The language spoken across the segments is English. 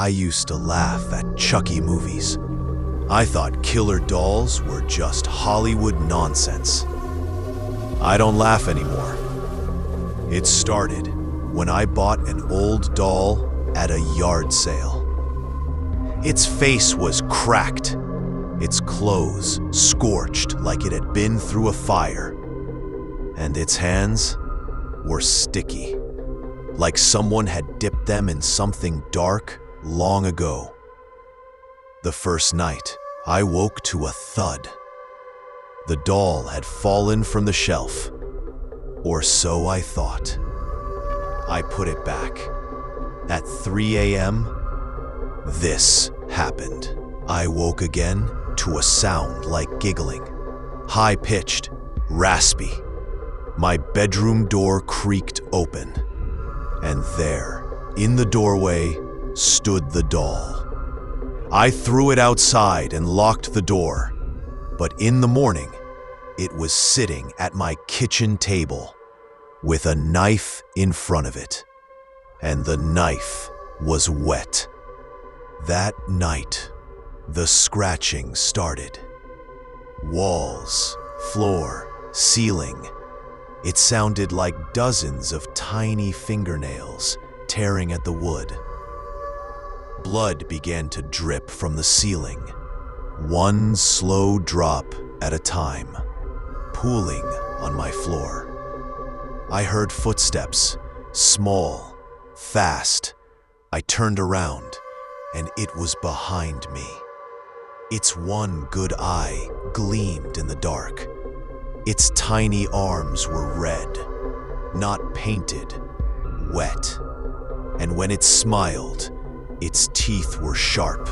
I used to laugh at Chucky movies. I thought killer dolls were just Hollywood nonsense. I don't laugh anymore. It started when I bought an old doll at a yard sale. Its face was cracked, its clothes scorched like it had been through a fire, and its hands were sticky, like someone had dipped them in something dark long ago. The first night, I woke to a thud. The doll had fallen from the shelf, or so I thought. I put it back. At 3 a.m., this happened. I woke again to a sound like giggling, high-pitched, raspy. My bedroom door creaked open, and there, in the doorway, stood the doll. I threw it outside and locked the door, but in the morning, it was sitting at my kitchen table with a knife in front of it, and the knife was wet. That night, the scratching started. Walls, floor, ceiling. It sounded like dozens of tiny fingernails tearing at the wood. Blood began to drip from the ceiling, one slow drop at a time, pooling on my floor. I heard footsteps, small, fast. I turned around, and it was behind me. Its one good eye gleamed in the dark. Its tiny arms were red, not painted, wet. And when it smiled, its teeth were sharp.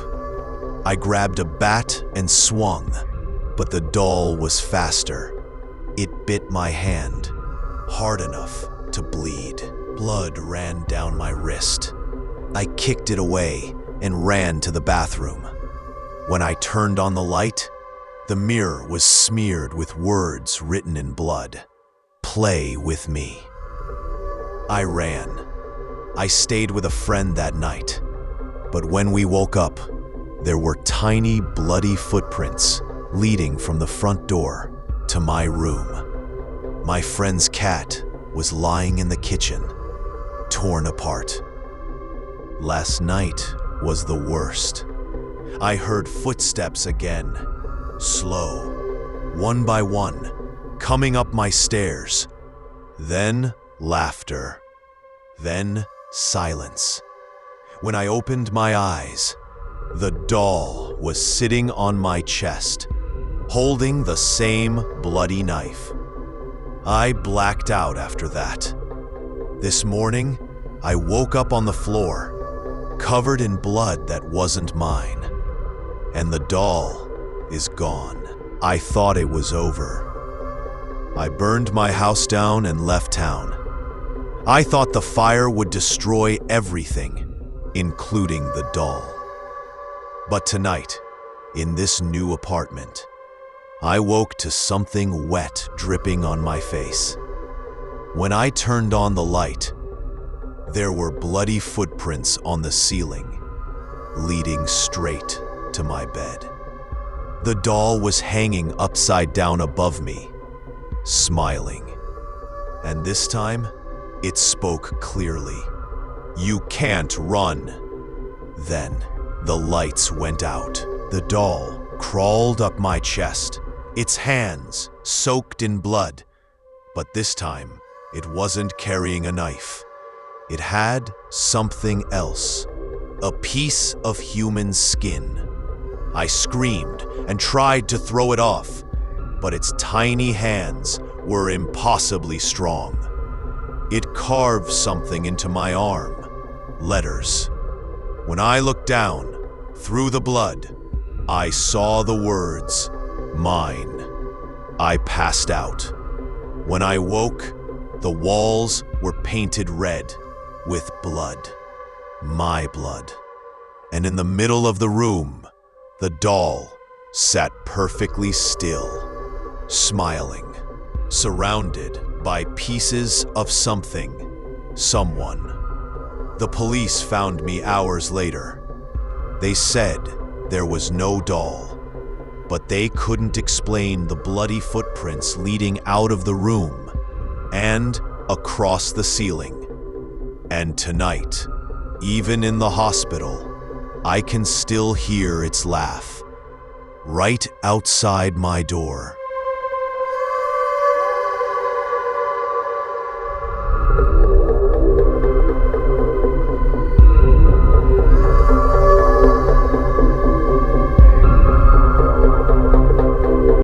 I grabbed a bat and swung, but the doll was faster. It bit my hand, hard enough to bleed. Blood ran down my wrist. I kicked it away and ran to the bathroom. When I turned on the light, the mirror was smeared with words written in blood. "Play with me." I ran. I stayed with a friend that night. But when we woke up, there were tiny, bloody footprints leading from the front door to my room. My friend's cat was lying in the kitchen, torn apart. Last night was the worst. I heard footsteps again, slow, one by one, coming up my stairs. Then laughter. Then silence. When I opened my eyes, the doll was sitting on my chest, holding the same bloody knife. I blacked out after that. This morning, I woke up on the floor, covered in blood that wasn't mine. And the doll is gone. I thought it was over. I burned my house down and left town. I thought the fire would destroy everything, including the doll. But tonight, in this new apartment, I woke to something wet dripping on my face. When I turned on the light, there were bloody footprints on the ceiling, leading straight to my bed. The doll was hanging upside down above me, smiling. And this time, it spoke clearly. "You can't run." Then, the lights went out. The doll crawled up my chest, its hands soaked in blood. But this time, it wasn't carrying a knife. It had something else, a piece of human skin. I screamed and tried to throw it off, but its tiny hands were impossibly strong. It carved something into my arm, letters. When I looked down, through the blood, I saw the words, "Mine." I passed out. When I woke, the walls were painted red with blood, my blood. And in the middle of the room, the doll sat perfectly still, smiling, surrounded by pieces of something, someone. The police found me hours later, They said there was no doll, but they couldn't explain the bloody footprints leading out of the room and across the ceiling. And tonight, even in the hospital, I can still hear its laugh, right outside my door.